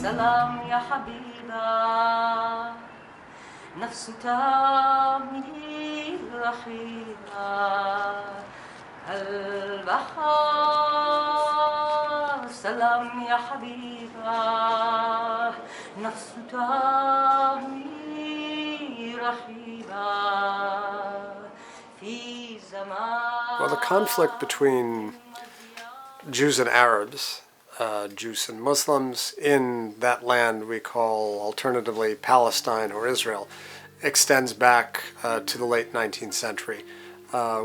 سلام يا حبيبة نفس تامي رحيلة البحر سلام يا حبيبة نفس تامي رحيلة في زمان. Well, the conflict between Jews and Arabs, Jews and Muslims in that land we call alternatively Palestine or Israel, extends back to the late 19th century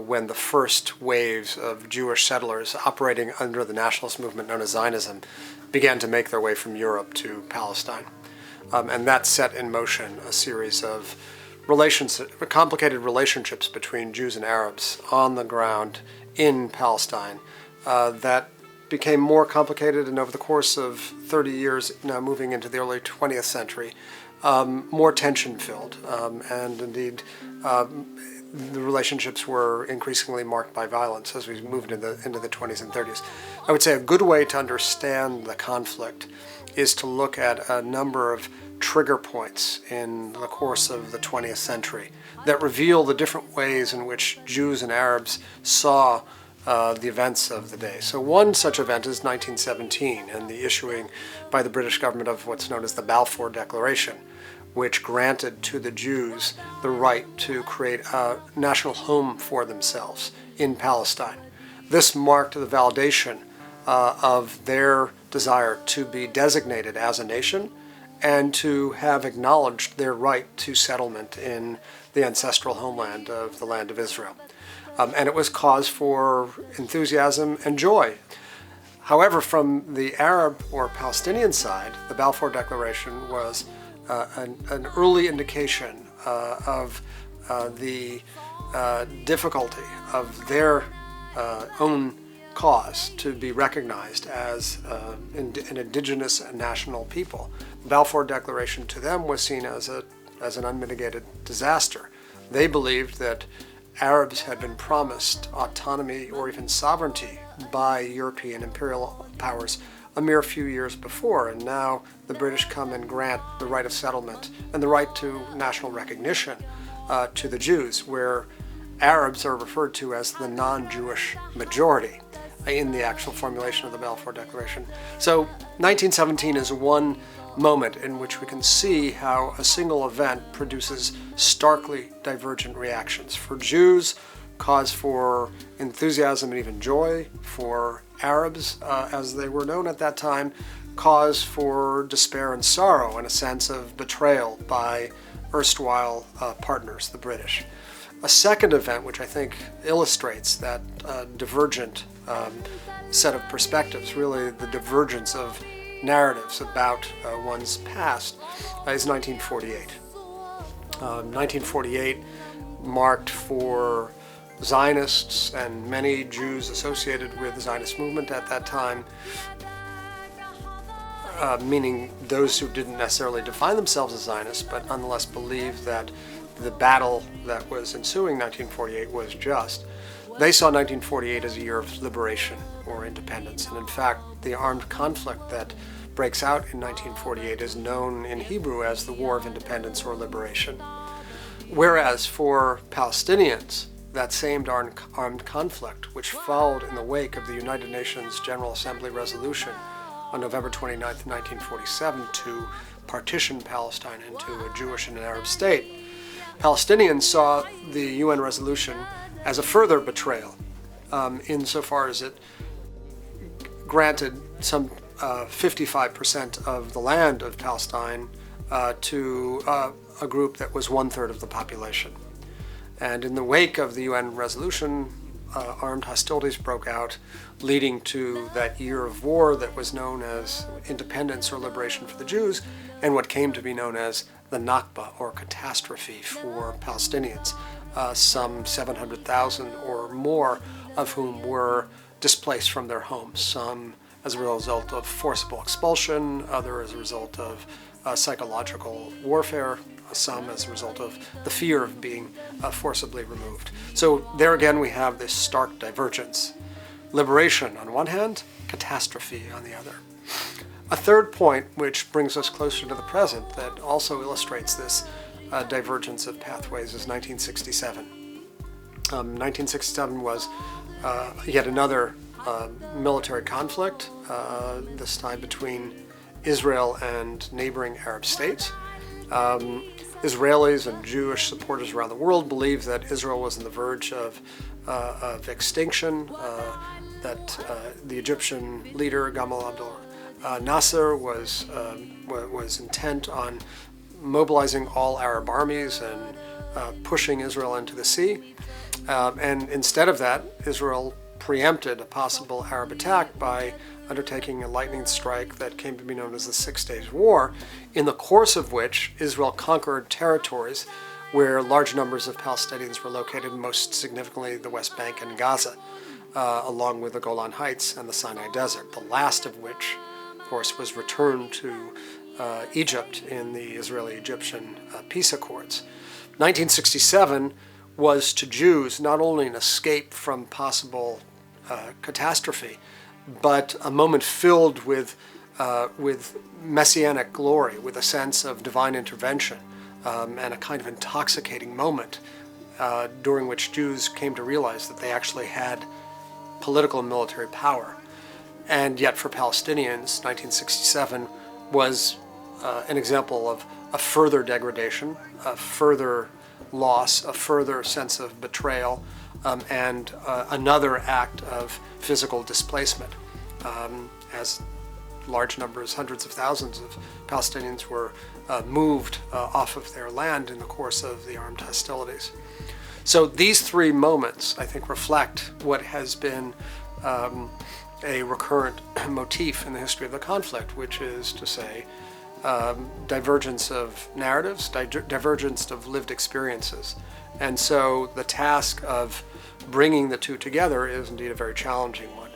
when the first waves of Jewish settlers operating under the nationalist movement known as Zionism began to make their way from Europe to Palestine. And that set in motion a series of complicated relationships between Jews and Arabs on the ground in Palestine that became more complicated, and over the course of 30 years, now moving into the early 20th century, more tension-filled, and indeed the relationships were increasingly marked by violence as we moved into the 20s and 30s. I would say a good way to understand the conflict is to look at a number of trigger points in the course of the 20th century that reveal the different ways in which Jews and Arabs saw the events of the day. So one such event is 1917 and the issuing by the British government of what's known as the Balfour Declaration, which granted to the Jews the right to create a national home for themselves in Palestine. This marked the validation of their desire to be designated as a nation and to have acknowledged their right to settlement in the ancestral homeland of the land of Israel. And it was cause for enthusiasm and joy. However, from the Arab or Palestinian side, the Balfour Declaration was an early indication of the difficulty of their own cause to be recognized as an indigenous national people. The Balfour Declaration to them was seen as an unmitigated disaster. They believed that Arabs had been promised autonomy or even sovereignty by European imperial powers a mere few years before, and now the British come and grant the right of settlement and the right to national recognition to the Jews, where Arabs are referred to as the non-Jewish majority in the actual formulation of the Balfour Declaration. So 1917 is one moment in which we can see how a single event produces starkly divergent reactions. For Jews, cause for enthusiasm and even joy. For Arabs, as they were known at that time, cause for despair and sorrow and a sense of betrayal by erstwhile partners, the British. A second event, which I think illustrates that divergent set of perspectives, really the divergence of narratives about one's past is 1948. 1948 marked for Zionists and many Jews associated with the Zionist movement at that time, meaning those who didn't necessarily define themselves as Zionists, but nonetheless believed that the battle that was ensuing 1948 was just. They saw 1948 as a year of liberation or independence, and in fact, the armed conflict that breaks out in 1948 is known in Hebrew as the War of Independence or Liberation. Whereas for Palestinians, that same armed conflict, which followed in the wake of the United Nations General Assembly resolution on November 29, 1947, to partition Palestine into a Jewish and an Arab state, Palestinians saw the UN resolution as a further betrayal, insofar as it granted some 55% of the land of Palestine to a group that was 1/3 of the population. And in the wake of the UN resolution, armed hostilities broke out, leading to that year of war that was known as independence or liberation for the Jews, and what came to be known as the Nakba, or catastrophe, for Palestinians, some 700,000 or more of whom were displaced from their homes, some as a result of forcible expulsion, other as a result of psychological warfare, some as a result of the fear of being forcibly removed. So there again we have this stark divergence. Liberation on one hand, catastrophe on the other. A third point, which brings us closer to the present, that also illustrates this divergence of pathways, is 1967. 1967 was yet another military conflict, this time between Israel and neighboring Arab states. Israelis and Jewish supporters around the world believed that Israel was on the verge of extinction, that the Egyptian leader Gamal Abdel Nasser was intent on mobilizing all Arab armies and pushing Israel into the sea. And instead of that, Israel preempted a possible Arab attack by undertaking a lightning strike that came to be known as the 6 Days War, in the course of which Israel conquered territories where large numbers of Palestinians were located, most significantly the West Bank and Gaza, along with the Golan Heights and the Sinai Desert, the last of which, of course, was returned to Egypt in the Israeli-Egyptian peace accords. 1967 was to Jews not only an escape from possible catastrophe, but a moment filled with messianic glory, with a sense of divine intervention, and a kind of intoxicating moment during which Jews came to realize that they actually had political and military power. And yet for Palestinians, 1967 was an example of a further degradation, a further loss, a further sense of betrayal, and another act of physical displacement, as large numbers, hundreds of thousands of Palestinians were moved off of their land in the course of the armed hostilities. So these three moments, I think, reflect what has been a recurrent motif in the history of the conflict, which is to say divergence of narratives, divergence of lived experiences. And so the task of bringing the two together is indeed a very challenging one.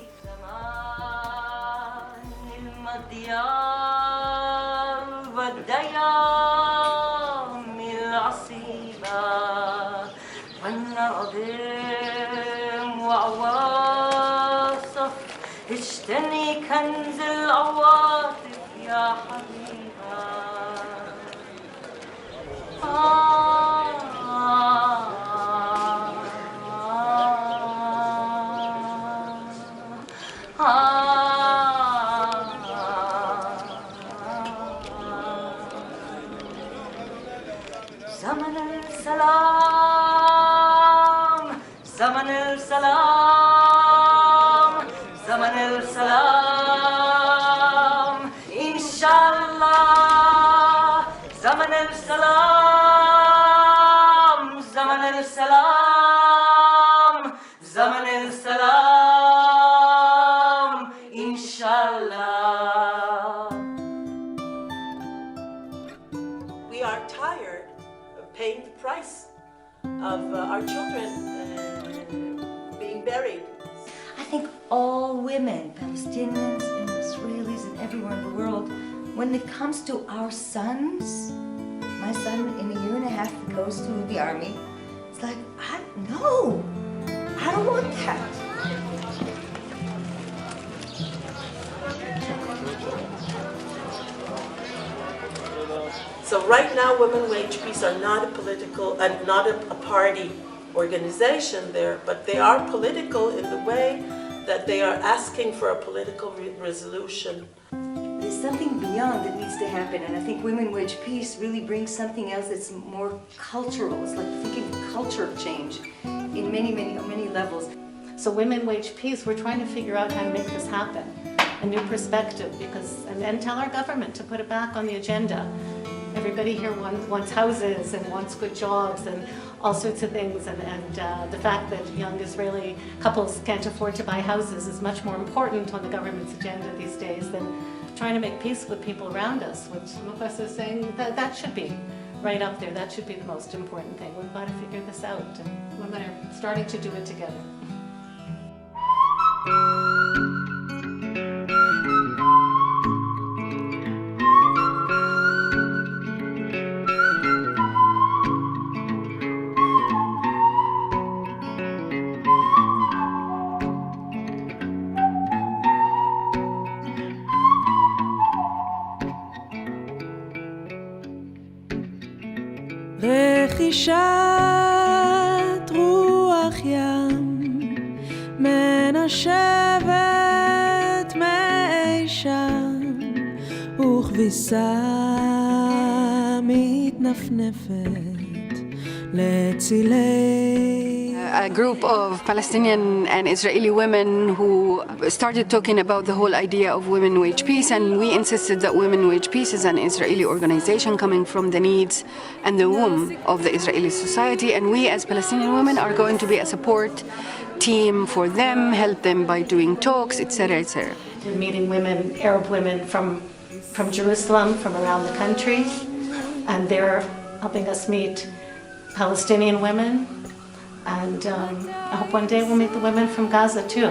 اجتني كنز العواطف يا حبيبا زمن السلام زمن السلام زمن السلام إن شاء الله زمن السلام زمن السلام زمن السلام إن شاء الله paying the price of our children being buried. I think all women, Palestinians and Israelis and everywhere in the world, when it comes to our sons, my son in a year and a half goes to the army, it's like, no, I don't want that. So right now, Women Wage Peace are not a political, not a party organization there, but they are political in the way that they are asking for a political resolution. There's something beyond that needs to happen, and I think Women Wage Peace really brings something else that's more cultural. It's like thinking culture change in many levels. So Women Wage Peace, we're trying to figure out how to make this happen, a new perspective, and tell our government to put it back on the agenda. Everybody here wants houses and wants good jobs and all sorts of things, and the fact that young Israeli couples can't afford to buy houses is much more important on the government's agenda these days than trying to make peace with people around us, which some of us are saying that should be right up there. That should be the most important thing. We've got to figure this out, and women are starting to do it together. רכישת רוח ים מנשבת מאי שם וכביסה מתנפנפת לצילי A group of Palestinian and Israeli women who started talking about the whole idea of Women Wage Peace, and we insisted that Women Wage Peace is an Israeli organization coming from the needs and the womb of the Israeli society, and we as Palestinian women are going to be a support team for them, help them by doing talks, etc., etc. We're meeting women, Arab women from Jerusalem, from around the country, and they're helping us meet Palestinian women. And I hope one day we'll meet the women from Gaza too.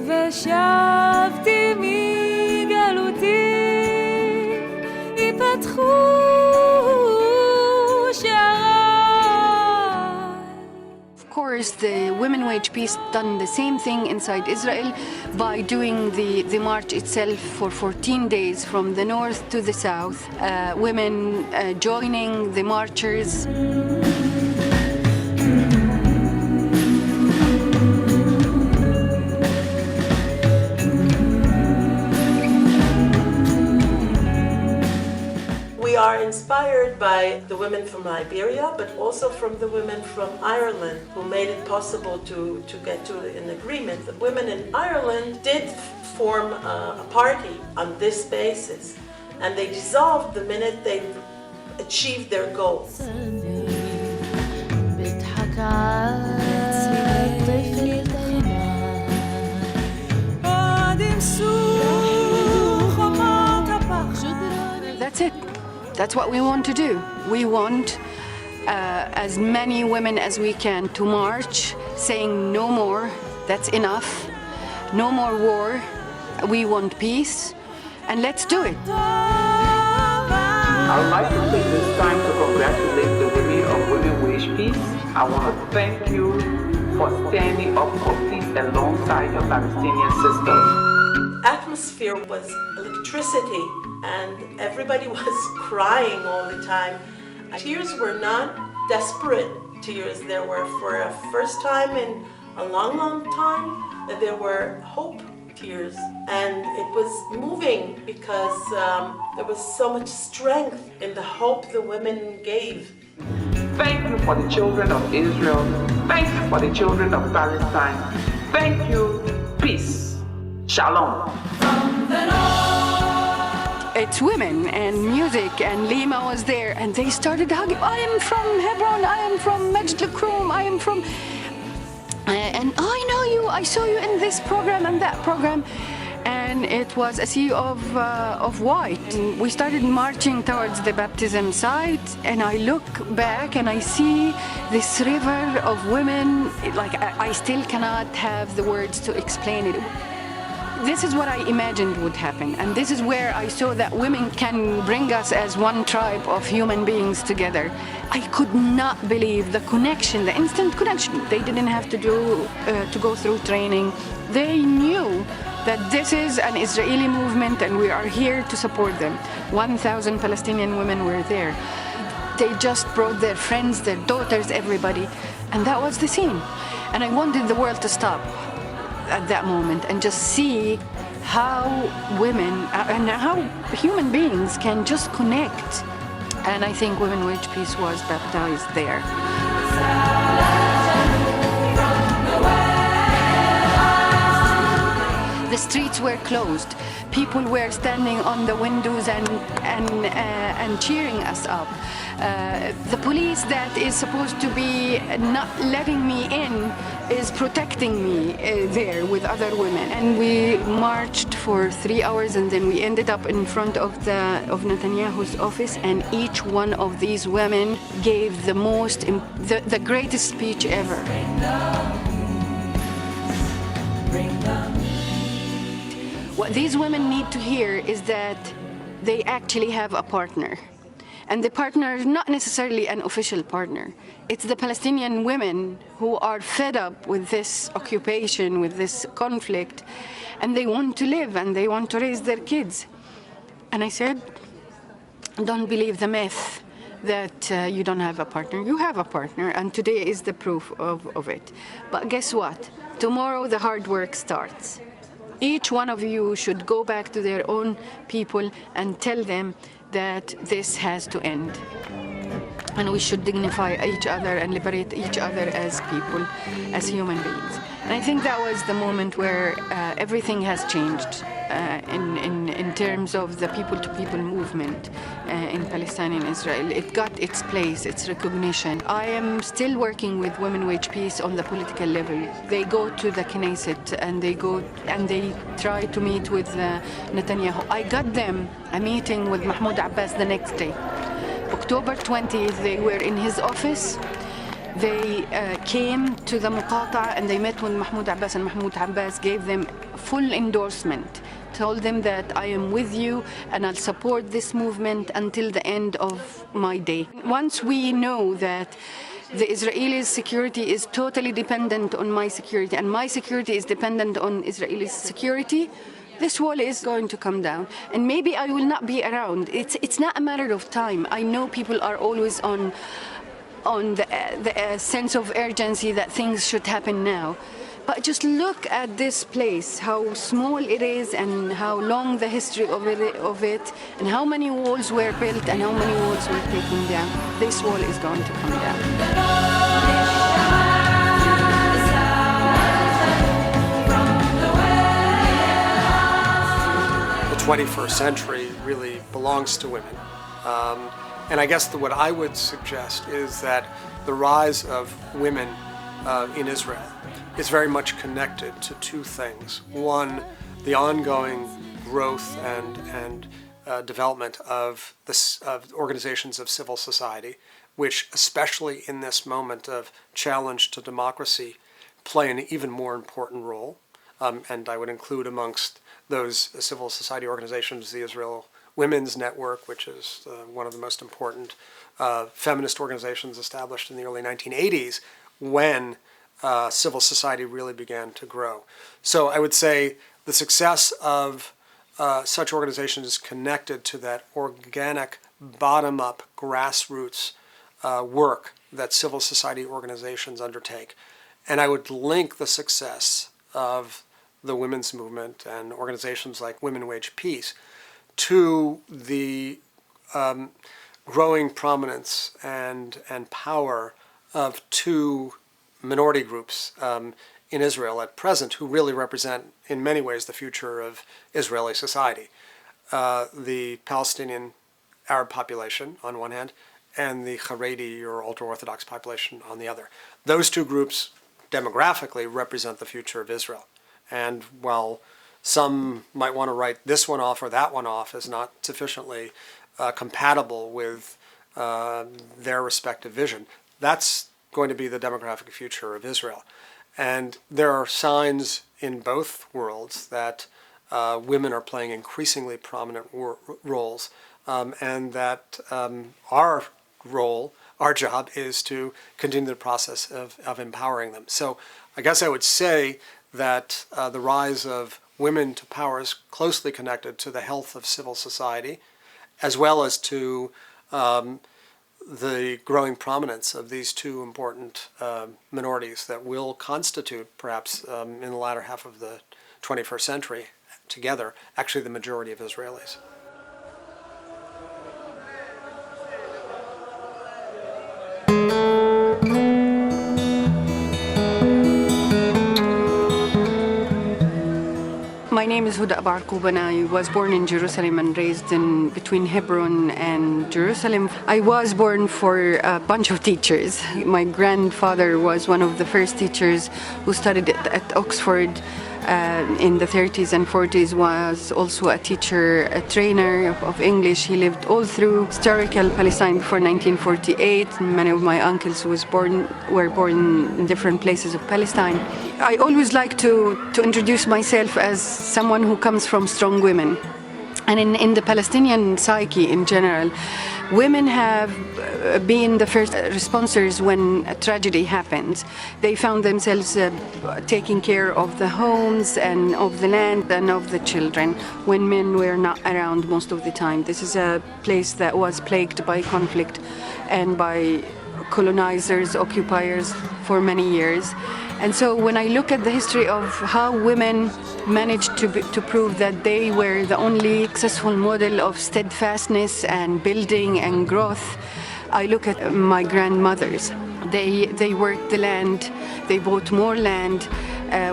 ושבתי מגלותי יפתחו שעריי. Of course, the Women Wage Peace done the same thing inside Israel by doing the march itself for 14 days from the north to the south. Women joining the marchers. We are inspired by the women from Liberia, but also from the women from Ireland who made it possible to get to an agreement. The women in Ireland did form a party on this basis, and they dissolved the minute they achieved their goals. That's it. That's what we want to do. We want as many women as we can to march, saying no more, that's enough, no more war, we want peace, and let's do it. I would like to take this time to congratulate the women of Women Wage Peace. I want to thank you for standing up for peace alongside your Palestinian sisters. Atmosphere was electricity, and everybody was crying all the time. Tears were not desperate tears. There were, for a first time in a long time, that there were hope tears. And it was moving because there was so much strength in the hope the women gave. Thank you for the children of Israel. Thank you for the children of Palestine. Thank you. Peace. Shalom. It's women and music, and Lima was there, and they started hugging. I am from Hebron, I am from Majd al-Krum, I am from... and I know you, I saw you in this program and that program. and it was a sea of white. And we started marching towards the baptism site, and I look back and I see this river of women. Like I still cannot have the words to explain it. This is what I imagined would happen, and this is where I saw that women can bring us as one tribe of human beings together. I could not believe the connection, the instant connection. They didn't have to go through training. They knew that this is an Israeli movement and we are here to support them. 1,000 Palestinian women were there. They just brought their friends, their daughters, everybody, and that was the scene. And I wanted the world to stop at that moment and just see how women and how human beings can just connect. And I think Women Wage Peace was baptized there. The streets were closed. People were standing on the windows and cheering us up. The police that is supposed to be not letting me in is protecting me there with other women. And we marched for 3 hours, and then we ended up in front of Netanyahu's office. And each one of these women gave the greatest speech ever. What these women need to hear is that they actually have a partner. And the partner is not necessarily an official partner. It's the Palestinian women who are fed up with this occupation, with this conflict, and they want to live and they want to raise their kids. And I said, don't believe the myth that you don't have a partner. You have a partner, and today is the proof of it. But guess what? Tomorrow the hard work starts. Each one of you should go back to their own people and tell them that this has to end. And we should dignify each other and liberate each other as people, as human beings. And I think that was the moment where everything has changed in terms of the people-to-people movement in Palestine and Israel. It got its place, its recognition. I am still working with Women Wage Peace on the political level. They go to the Knesset and they try to meet with Netanyahu. I got them a meeting with Mahmoud Abbas the next day. October 20th, they were in his office. They came to the Muqata and they met with Mahmoud Abbas, and Mahmoud Abbas gave them full endorsement, told them that I am with you and I'll support this movement until the end of my day. Once we know that the Israelis' security is totally dependent on my security and my security is dependent on Israelis' security, this wall is going to come down, and maybe I will not be around. It's not a matter of time. I know people are always on the sense of urgency that things should happen now. But just look at this place, how small it is and how long the history of it, and how many walls were built and how many walls were taken down. This wall is going to come down. The 21st century really belongs to women. And I guess what I would suggest is that the rise of women in Israel is very much connected to two things. One, the ongoing growth and development of organizations of civil society, which, especially in this moment of challenge to democracy, play an even more important role. And I would include amongst those civil society organizations the Israel Women's Network, which is one of the most important feminist organizations established in the early 1980s when civil society really began to grow. So I would say the success of such organizations is connected to that organic, bottom-up, grassroots work that civil society organizations undertake. And I would link the success of the women's movement and organizations like Women Wage Peace to the growing prominence and power of two minority groups in Israel at present who really represent, in many ways, the future of Israeli society. The Palestinian Arab population, on one hand, and the Haredi, or ultra-Orthodox population, on the other. Those two groups demographically represent the future of Israel. And while some might want to write this one off or that one off as not sufficiently compatible with their respective vision. That's going to be the demographic future of Israel. And there are signs in both worlds that women are playing increasingly prominent roles, and that our role, our job, is to continue the process of empowering them. So I guess I would say that the rise of women to power is closely connected to the health of civil society, as well as to the growing prominence of these two important minorities that will constitute, perhaps in the latter half of the 21st century, together, actually the majority of Israelis. My name is Huda Barqub, and I was born in Jerusalem and raised in between Hebron and Jerusalem. I was born for a bunch of teachers. My grandfather was one of the first teachers who studied at Oxford in the 30s and 40s, was also a teacher, a trainer of English. He lived all through historical Palestine before 1948. Many of my uncles were born in different places of Palestine. I always like to introduce myself as someone who comes from strong women. And in the Palestinian psyche in general, women have been the first responders when a tragedy happens. They found themselves taking care of the homes and of the land and of the children when men were not around most of the time. This is a place that was plagued by conflict and by colonizers, occupiers for many years. And so when I look at the history of how women managed to prove that they were the only successful model of steadfastness and building and growth, I look at my grandmothers. They worked the land, they bought more land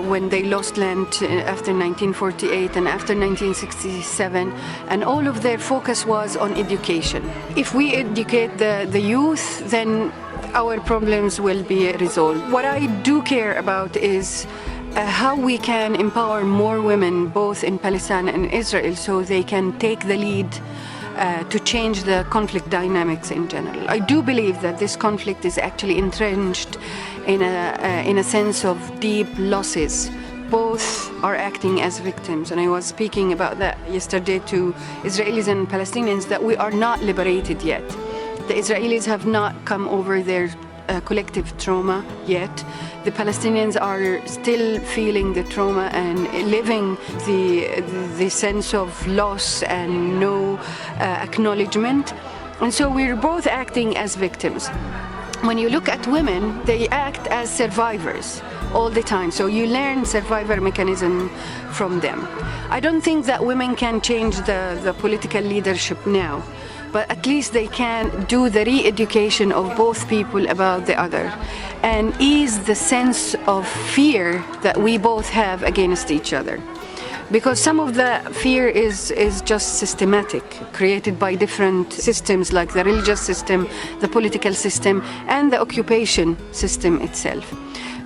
when they lost land after 1948 and after 1967, and all of their focus was on education. If we educate the youth, then our problems will be resolved. What I do care about is how we can empower more women both in Palestine and Israel so they can take the lead to change the conflict dynamics in general. I do believe that this conflict is actually entrenched in a sense of deep losses. Both are acting as victims, and I was speaking about that yesterday to Israelis and Palestinians, that we are not liberated yet. The Israelis have not come over their collective trauma yet. The Palestinians are still feeling the trauma and living the sense of loss and no acknowledgement. And so we're both acting as victims. When you look at women, they act as survivors all the time. So you learn survivor mechanism from them. I don't think that women can change the political leadership now, but at least they can do the re-education of both people about the other and ease the sense of fear that we both have against each other. Because some of the fear is just systematic, created by different systems like the religious system, the political system, and the occupation system itself.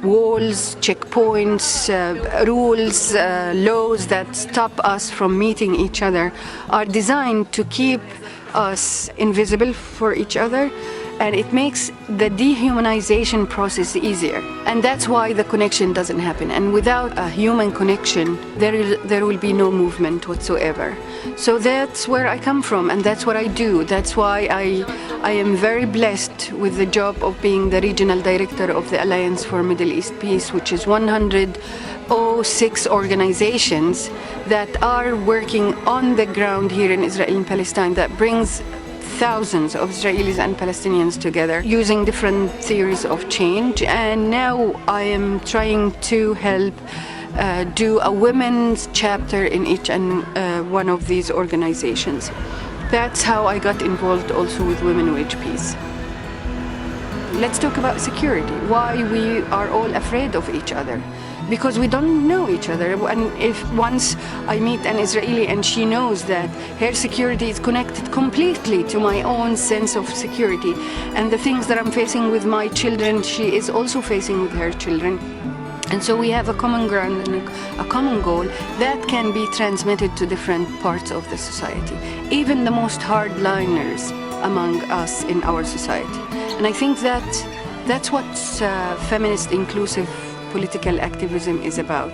Walls, checkpoints, rules, laws that stop us from meeting each other are designed to keep us invisible for each other, and it makes the dehumanization process easier. And that's why the connection doesn't happen. And without a human connection, there will be no movement whatsoever. So that's where I come from, and that's what I do. That's why I am very blessed with the job of being the regional director of the Alliance for Middle East Peace, which is 106 organizations that are working on the ground here in Israel and Palestine, that brings thousands of Israelis and Palestinians together using different theories of change. And now I am trying to help do a women's chapter in each and one of these organizations. That's how I got involved also with Women Wage Peace. Let's talk about security, why we are all afraid of each other. Because we don't know each other. And if once I meet an Israeli and she knows that her security is connected completely to my own sense of security, and the things that I'm facing with my children, she is also facing with her children, And so we have a common ground and a common goal that can be transmitted to different parts of the society, even the most hardliners among us in our society. And I think that's what feminist inclusive political activism is about,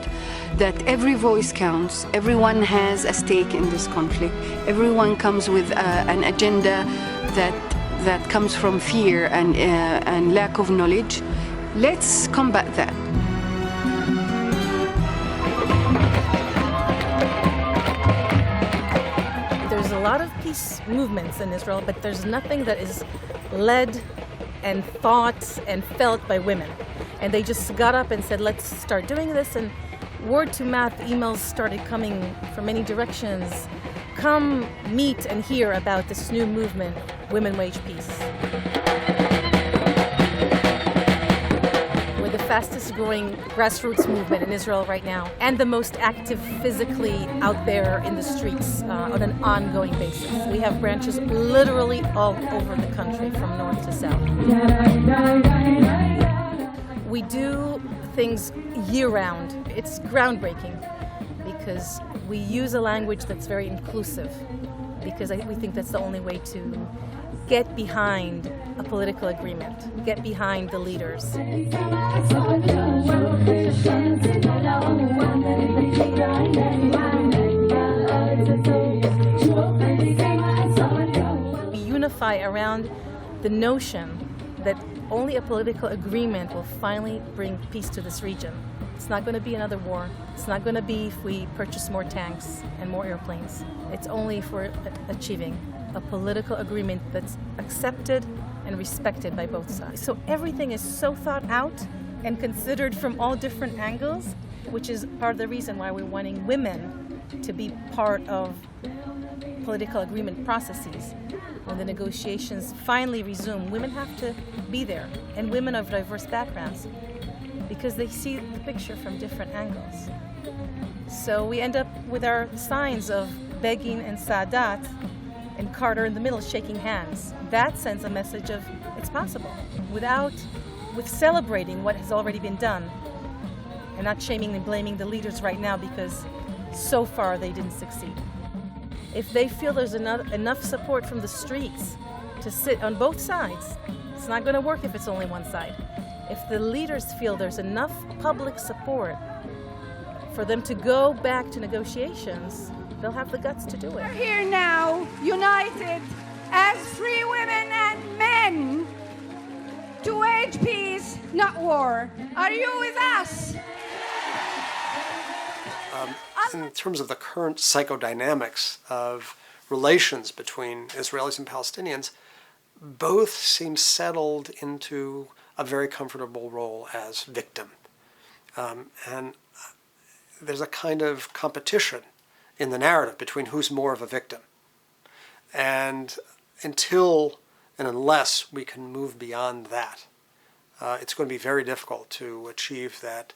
that every voice counts, everyone has a stake in this conflict, everyone comes with an agenda that comes from fear and lack of knowledge. Let's combat that. There's a lot of peace movements in Israel, but there's nothing that is led and thought and felt by women. And they just got up and said, let's start doing this, and word to mouth emails started coming from many directions. Come meet and hear about this new movement, Women Wage Peace. We're the fastest growing grassroots movement in Israel right now, and the most active physically out there in the streets on an ongoing basis. We have branches literally all over the country from north to south. We do things year-round. It's groundbreaking because we use a language that's very inclusive, because we think that's the only way to get behind a political agreement, get behind the leaders. We unify around the notion that only a political agreement will finally bring peace to this region. It's not going to be another war. It's not going to be if we purchase more tanks and more airplanes. It's only if we're achieving a political agreement that's accepted and respected by both sides. So everything is so thought out and considered from all different angles, which is part of the reason why we're wanting women to be part of political agreement processes. When the negotiations finally resume, women have to be there, and women of diverse backgrounds, because they see the picture from different angles. So we end up with our signs of Begin and Sadat and Carter in the middle shaking hands. That sends a message of it's possible, with celebrating what has already been done and not shaming and blaming the leaders right now because so far they didn't succeed. If they feel there's enough support from the streets to sit on both sides, it's not going to work if it's only one side. If the leaders feel there's enough public support for them to go back to negotiations, they'll have the guts to do it. We're here now, united as free women and men to wage peace, not war. Are you with us? In terms of the current psychodynamics of relations between Israelis and Palestinians, both seem settled into a very comfortable role as victim. And there's a kind of competition in the narrative between who's more of a victim. And until and unless we can move beyond that, it's going to be very difficult to achieve that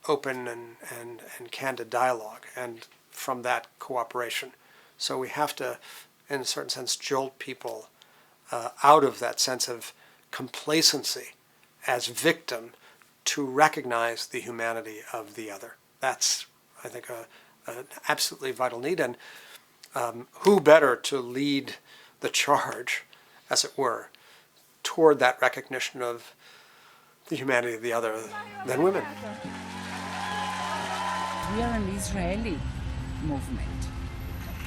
open and candid dialogue, and from that cooperation. So we have to, in a certain sense, jolt people out of that sense of complacency as victim to recognize the humanity of the other. That's, I think, an absolutely vital need. And who better to lead the charge, as it were, toward that recognition of the humanity of the other than women. We are an Israeli movement,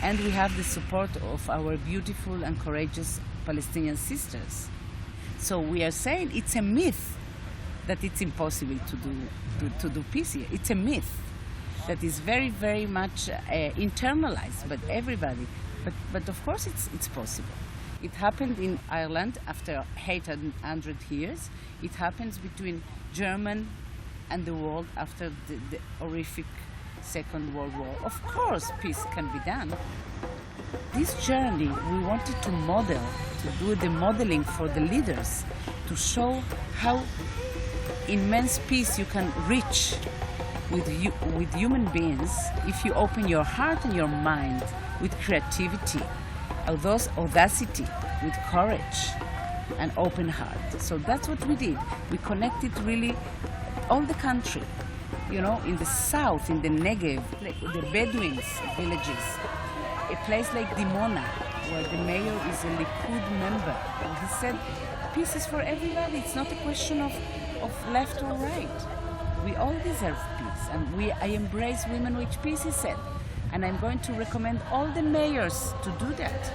and we have the support of our beautiful and courageous Palestinian sisters. So we are saying it's a myth that it's impossible to do peace here. It's a myth that is very, very much internalized by everybody. But of course it's possible. It happened in Ireland after 800 years. It happens between Germany and the world after the horrific Second World War. Of course, peace can be done. This journey, we wanted to model, to do the modeling for the leaders, to show how immense peace you can reach with human beings if you open your heart and your mind with creativity, audacity, with courage and open heart. So that's what we did. We connected really all the country. You know, in the south, in the Negev, like the Bedouins villages, a place like Dimona, where the mayor is a Likud member. And he said, peace is for everybody. It's not a question of left or right. We all deserve peace, and I embrace women with peace, he said. And I'm going to recommend all the mayors to do that.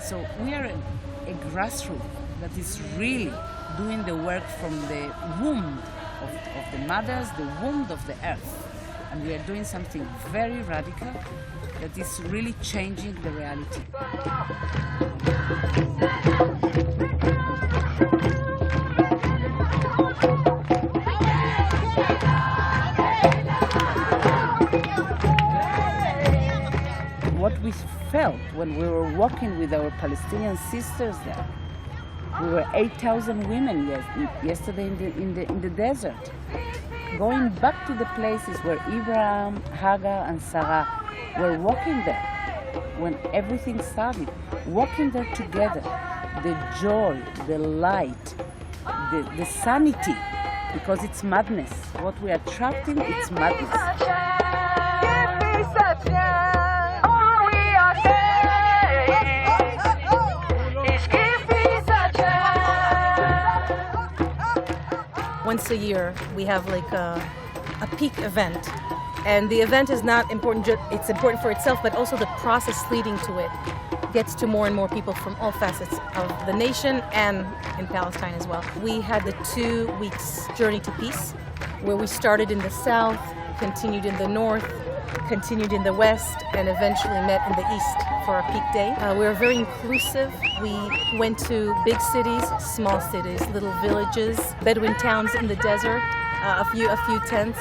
So we are a grassroots that is really doing the work from the womb of the mothers, the womb of the earth. And we are doing something very radical that is really changing the reality. What we felt when we were walking with our Palestinian sisters there, we were 8,000 women yesterday in the desert, going back to the places where Abraham, Hagar, and Sarah were walking there when everything started, walking there together. The joy, the light, the sanity, because it's madness. What we are trapped in, it's madness. Once a year, we have like a peak event. And the event is not important, it's important for itself, but also the process leading to it gets to more and more people from all facets of the nation and in Palestine as well. We had the 2 weeks journey to peace, where we started in the south, continued in the north, continued in the west, and eventually met in the east for our peak day. We were very inclusive. We went to big cities, small cities, little villages, Bedouin towns in the desert, a few tents.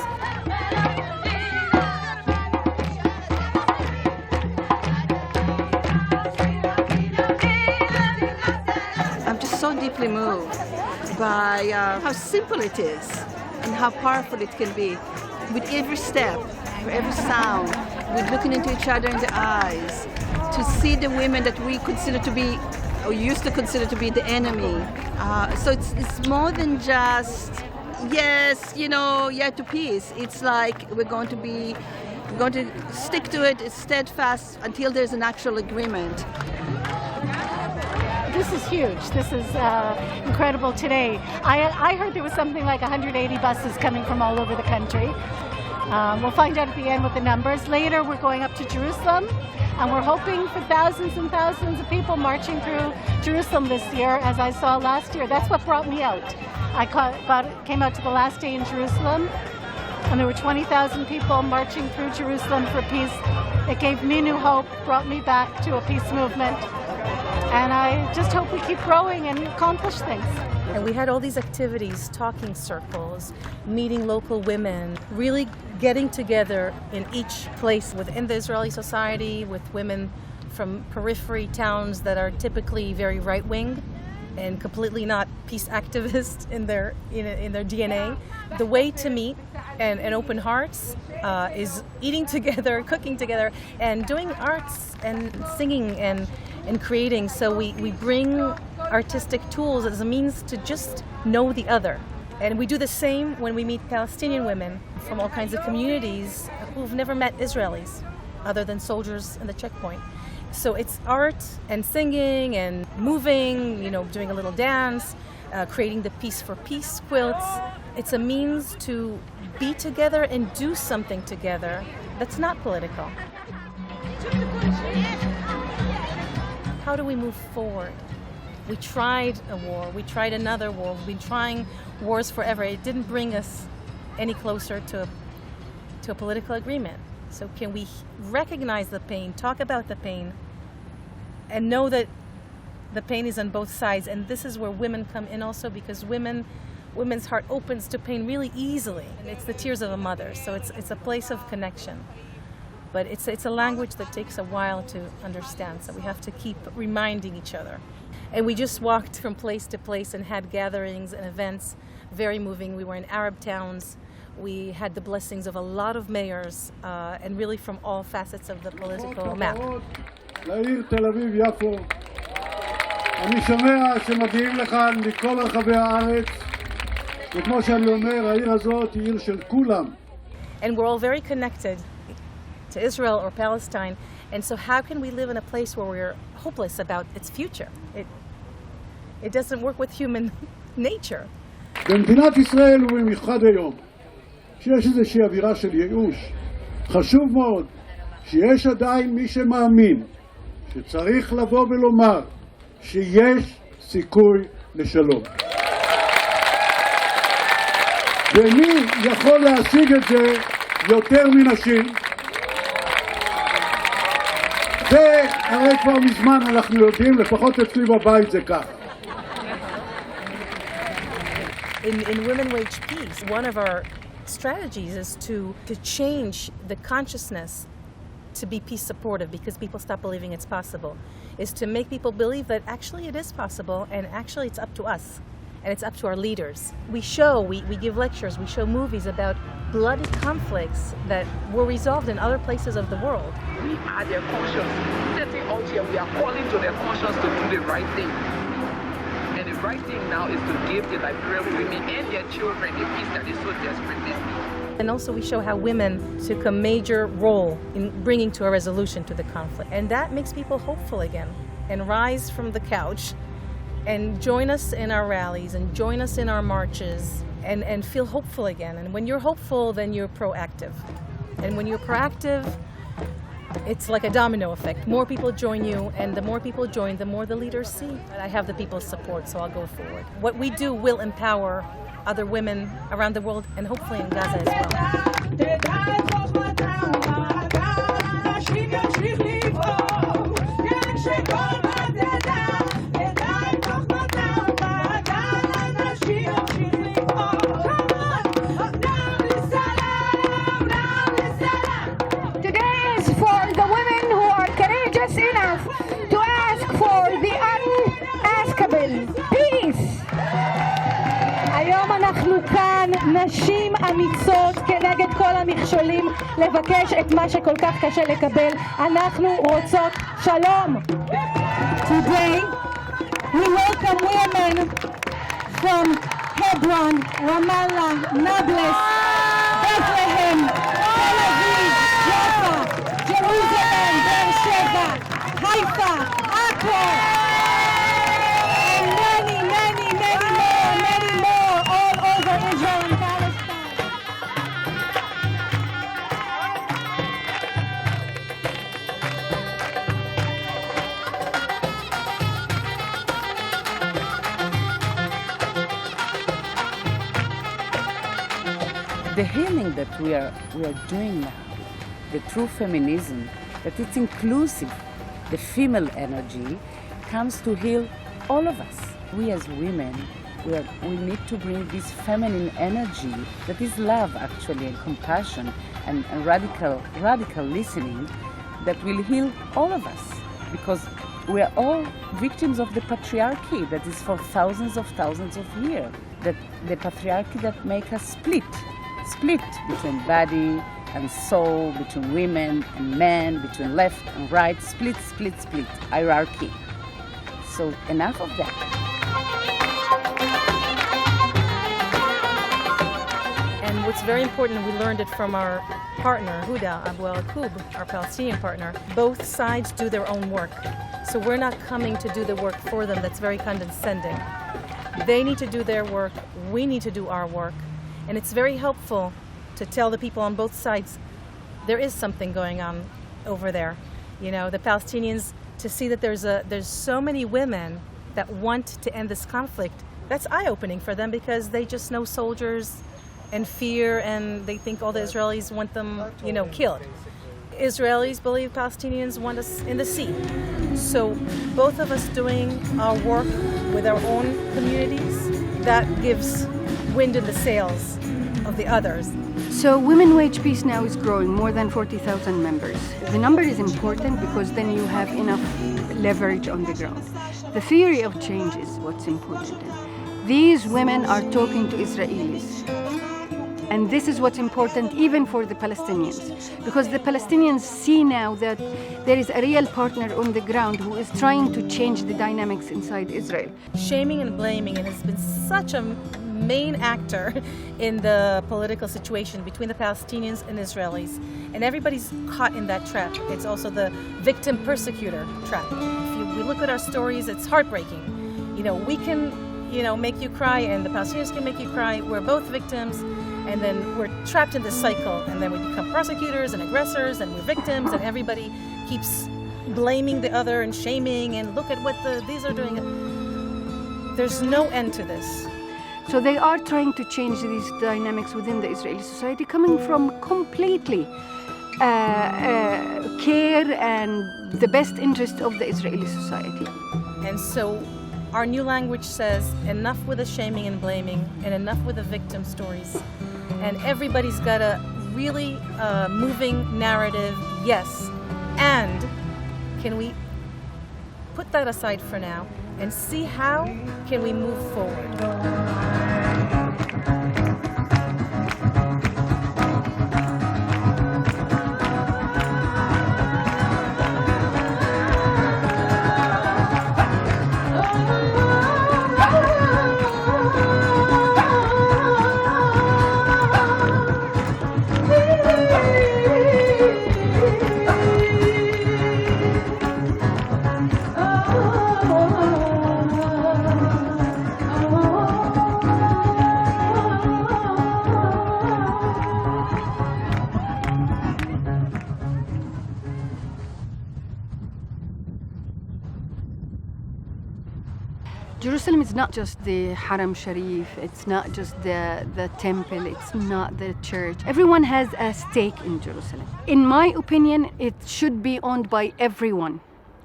I'm just so deeply moved by how simple it is and how powerful it can be. With every step, every sound, with looking into each other in the eyes, to see the women that we consider to be, or used to consider to be the enemy. So it's more than just, yes, yeah to peace. It's like we're going to stick to it steadfast until there's an actual agreement. This is huge. This is incredible today. I heard there was something like 180 buses coming from all over the country. We'll find out at the end what the numbers. Later, we're going up to Jerusalem, and we're hoping for thousands and thousands of people marching through Jerusalem this year, as I saw last year. That's what brought me out. I came out to the last day in Jerusalem, and there were 20,000 people marching through Jerusalem for peace. It gave me new hope, brought me back to a peace movement, and I just hope we keep growing and accomplish things. And we had all these activities, talking circles, meeting local women, really getting together in each place within the Israeli society with women from periphery towns that are typically very right-wing and completely not peace activists in their DNA. The way to meet and open hearts is eating together, cooking together, and doing arts and singing and creating. So we bring artistic tools as a means to just know the other. And we do the same when we meet Palestinian women from all kinds of communities who've never met Israelis other than soldiers in the checkpoint. So it's art and singing and moving, doing a little dance, creating the Peace for Peace quilts. It's a means to be together and do something together that's not political. How do we move forward? We tried a war, we tried another war, we've been trying wars forever. It didn't bring us any closer to a political agreement. So can we recognize the pain, talk about the pain, and know that the pain is on both sides? And this is where women come in also, because women's heart opens to pain really easily. And it's the tears of a mother, so it's a place of connection. But it's a language that takes a while to understand, so we have to keep reminding each other. And we just walked from place to place and had gatherings and events, very moving. We were in Arab towns. We had the blessings of a lot of mayors, and really from all facets of the political map. לעיר תל אביב יפו. אני שומע שמגיעים לכאן מכל רחבי הארץ וכמו שאני אומר, העיר הזאת היא עיר של כולם. And we're all very connected to Israel or Palestine. And so how can we live in a place where we're hopeless about its future? It doesn't work with human nature. במדינת ישראל ובמיוחד היום, שיש איזושהי אווירה של ייאוש, חשוב מאוד שיש עדיין מי שמאמין שצריך לבוא ולומר שיש סיכוי לשלום. ומי יכול להשיג את זה יותר מנשים? והרי כבר מזמן אנחנו יודעים, לפחות אצלי בבית זה כך. In Women Wage Peace, one of our strategies is to change the consciousness to be peace supportive, because people stop believing it's possible, is to make people believe that actually it is possible and actually it's up to us and it's up to our leaders. We give lectures, we show movies about bloody conflicts that were resolved in other places of the world. We are their conscience. Sitting out here, we are calling to their conscience to do the right thing. And the right thing now is to give the Liberian women and their children the peace that they so desperately need. And also we show how women took a major role in bringing to a resolution to the conflict. And that makes people hopeful again and rise from the couch and join us in our rallies and join us in our marches and feel hopeful again. And when you're hopeful, then you're proactive. And when you're proactive, it's like a domino effect. More people join you, and the more people join, the more the leaders see. I have the people's support, so I'll go forward. What we do will empower other women around the world, and hopefully in Gaza as well. אנחנו כאן נשים אמיצות כנגד כל המכשולים לבקש את מה שכל כך קשה לקבל. אנחנו רוצות שלום. Today we welcome women from Hebron, Ramallah, Nablus, Bethlehem, Tel Aviv, Jaffa, Jerusalem, Beersheba, Haifa, Akko. The healing that we are doing now, the true feminism, that it's inclusive, the female energy, comes to heal all of us. We as women, we need to bring this feminine energy that is love actually, and compassion, and radical listening that will heal all of us, because we are all victims of the patriarchy that is for thousands of years, that the patriarchy that make us split between body and soul, between women and men, between left and right, split, hierarchy. So enough of that. And what's very important, we learned it from our partner, Huda Abu al-Kub, our Palestinian partner. Both sides do their own work. So we're not coming to do the work for them. That's very condescending. They need to do their work. We need to do our work. And it's very helpful to tell the people on both sides there is something going on over there. You know, the Palestinians, to see that there's so many women that want to end this conflict, that's eye-opening for them, because they just know soldiers and fear, and they think all the Israelis want them, killed. Israelis believe Palestinians want us in the sea. So both of us doing our work with our own communities, that gives wind in the sails of the others. So Women Wage Peace now is growing, more than 40,000 members. The number is important because then you have enough leverage on the ground. The theory of change is what's important. These women are talking to Israelis. And this is what's important even for the Palestinians, because the Palestinians see now that there is a real partner on the ground who is trying to change the dynamics inside Israel. Shaming and blaming, and has been such a main actor in the political situation between the Palestinians and Israelis, and everybody's caught in that trap. It's also the victim-persecutor trap. If we look at our stories, it's heartbreaking. We can, make you cry, and the Palestinians can make you cry. We're both victims, and then we're trapped in this cycle, and then we become prosecutors and aggressors, and we're victims, and everybody keeps blaming the other and shaming, and look at what these are doing. There's no end to this. So they are trying to change these dynamics within the Israeli society, coming from completely care and the best interest of the Israeli society. And so our new language says enough with the shaming and blaming, and enough with the victim stories. And everybody's got a really moving narrative, yes. And can we put that aside for now and see how can we move forward? Jerusalem is not just the Haram Sharif, it's not just the temple, it's not the church. Everyone has a stake in Jerusalem. In my opinion, it should be owned by everyone,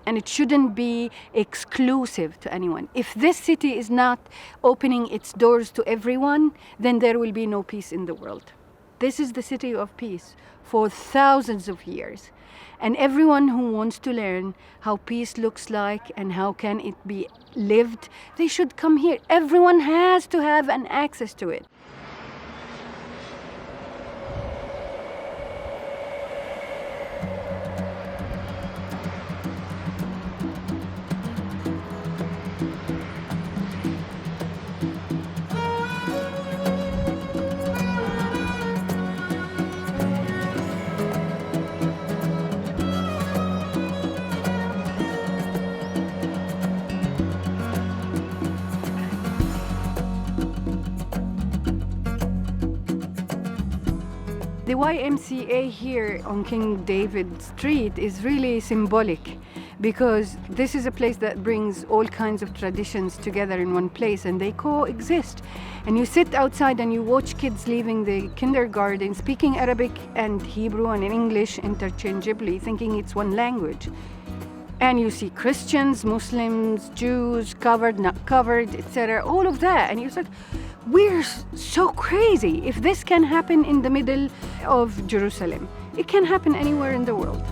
and it shouldn't be exclusive to anyone. If this city is not opening its doors to everyone, then there will be no peace in the world. This is the city of peace for thousands of years. And everyone who wants to learn how peace looks like and how can it be lived, they should come here. Everyone has to have an access to it. The YMCA here on King David Street is really symbolic, because this is a place that brings all kinds of traditions together in one place, and they coexist. And you sit outside and you watch kids leaving the kindergarten speaking Arabic and Hebrew and English interchangeably, thinking it's one language. And you see Christians, Muslims, Jews, covered, not covered, etc., all of that. And you're like, we're so crazy. If this can happen in the middle of Jerusalem, it can happen anywhere in the world.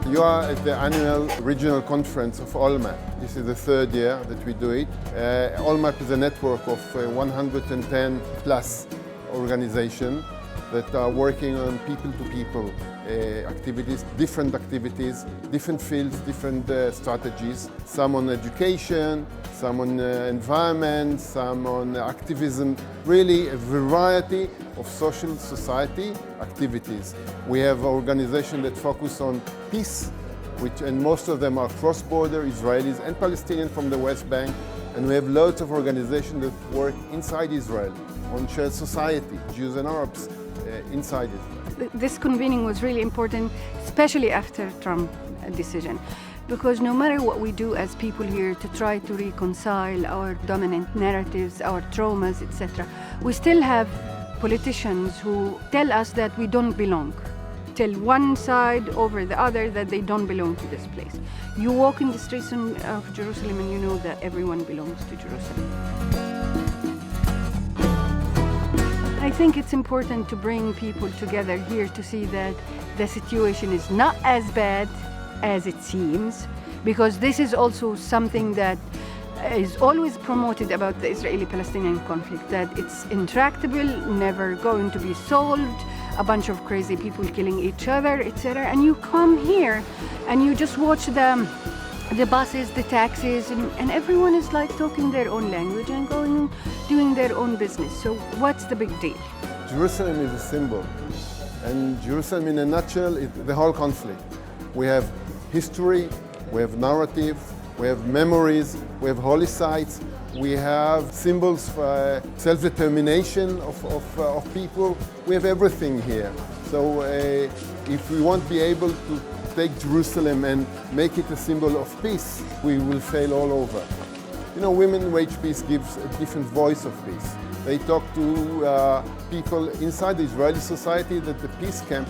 You are at the annual regional conference of OLMAP. This is the third year that we do it. OLMAP is a network of 110 plus organizations that are working on people-to-people activities, different fields, different strategies. Some on education, some on environment, some on activism. Really a variety of social society activities. We have organizations that focus on peace, and most of them are cross-border Israelis and Palestinians from the West Bank. And we have lots of organizations that work inside Israel on shared society, Jews and Arabs inside Israel. This convening was really important, especially after Trump decision, because no matter what we do as people here to try to reconcile our dominant narratives, our traumas, etc., we still have politicians who tell us that we don't belong. Tell one side over the other that they don't belong to this place. You walk in the streets of Jerusalem and you know that everyone belongs to Jerusalem. I think it's important to bring people together here to see that the situation is not as bad as it seems, because this is also something that is always promoted about the Israeli-Palestinian conflict, that it's intractable, never going to be solved, a bunch of crazy people killing each other, etc. And you come here and you just watch the buses, the taxis, and everyone is like talking their own language and doing their own business. So what's the big deal? Jerusalem is a symbol, and Jerusalem in a nutshell is the whole conflict. We have history, we have narrative, we have memories, we have holy sites, we have symbols for self-determination of people. We have everything here. So if we won't be able to take Jerusalem and make it a symbol of peace, we will fail all over. You know, Women Wage Peace gives a different voice of peace. They talk to people inside the Israeli society that the peace camp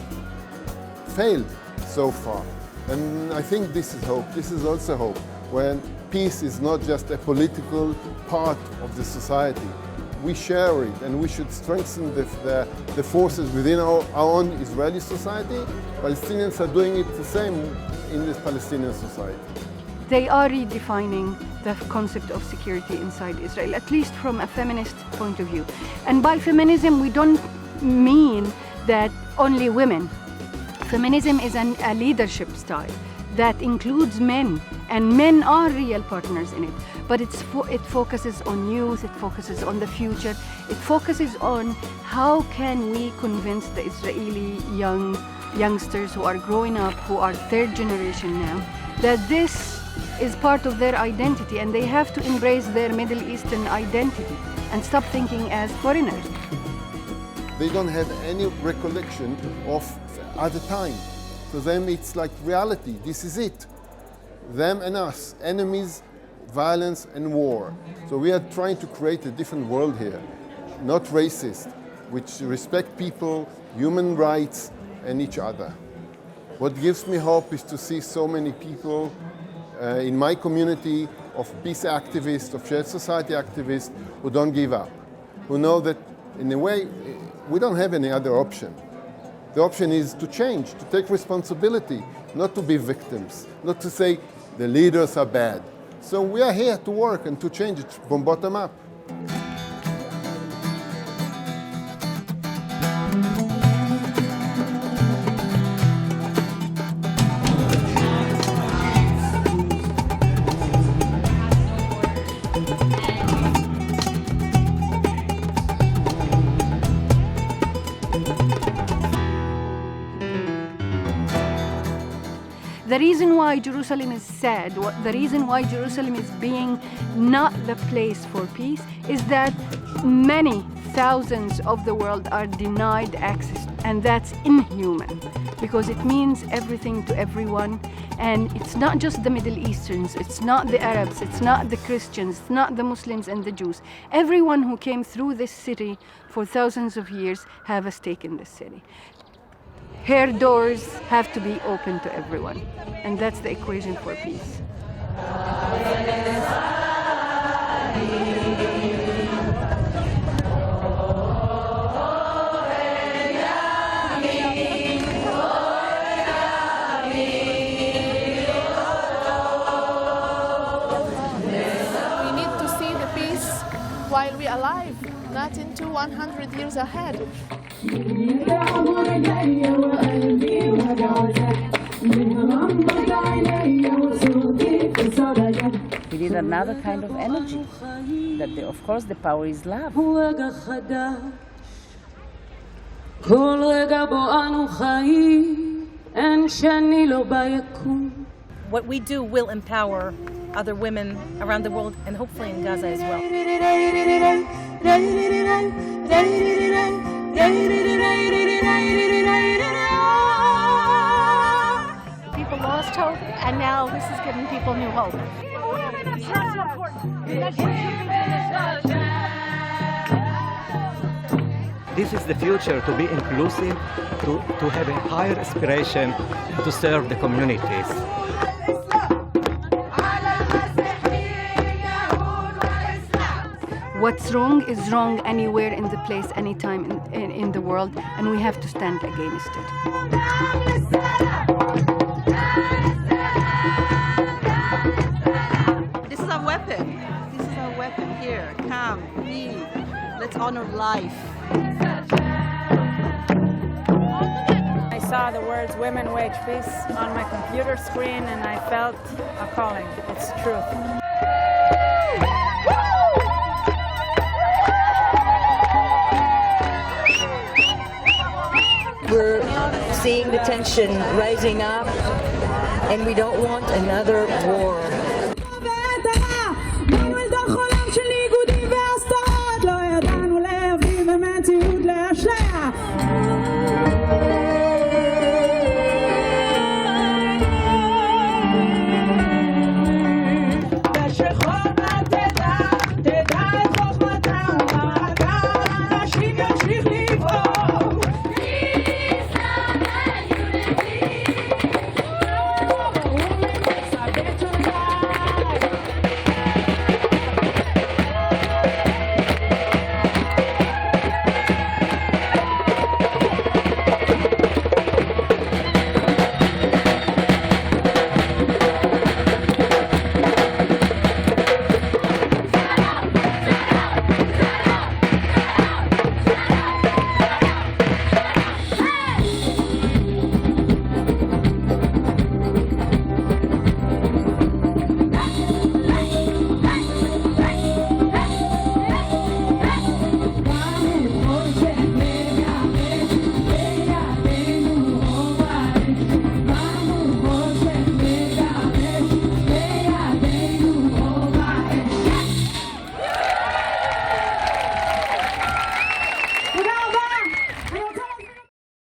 failed so far. And I think this is hope. This is also hope, when peace is not just a political part of the society. We share it, and we should strengthen the forces within our own Israeli society. Palestinians are doing it the same in the Palestinian society. They are redefining the concept of security inside Israel, at least from a feminist point of view. And by feminism, we don't mean that only women. Feminism is a leadership style that includes men, and men are real partners in it. But it focuses on youth, it focuses on the future, it focuses on how can we convince the Israeli youngsters who are growing up, who are third generation now, that this is part of their identity and they have to embrace their Middle Eastern identity and stop thinking as foreigners. They don't have any recollection of other time. For them it's like reality, this is it. Them and us, enemies, violence and war. So we are trying to create a different world here, not racist, which respect people, human rights and each other. What gives me hope is to see so many people in my community of peace activists, of shared society activists who don't give up, who know that in a way we don't have any other option. The option is to change, to take responsibility, not to be victims, not to say the leaders are bad. So we are here to work and to change it from bottom up. The reason why Jerusalem is sad, the reason why Jerusalem is being not the place for peace, is that many thousands of the world are denied access, and that's inhuman because it means everything to everyone. And it's not just the Middle Easterns, it's not the Arabs, it's not the Christians, it's not the Muslims and the Jews. Everyone who came through this city for thousands of years have a stake in this city. Her doors have to be open to everyone, and that's the equation for peace. We need to see the peace while we're alive, not into 100 years ahead. We need another kind of energy. Of course, the power is love. What we do will empower other women around the world and hopefully in Gaza as well. People lost hope, and now this is giving people new hope. This is the future, to be inclusive, to have a higher aspiration to serve the communities. What's wrong is wrong anywhere in the place, anytime in the world, and we have to stand against it. This is a weapon. here. Come, be. Let's honor life. I saw the words Women Wage Peace on my computer screen and I felt a calling. It's truth. We're seeing the tension rising up, and we don't want another war.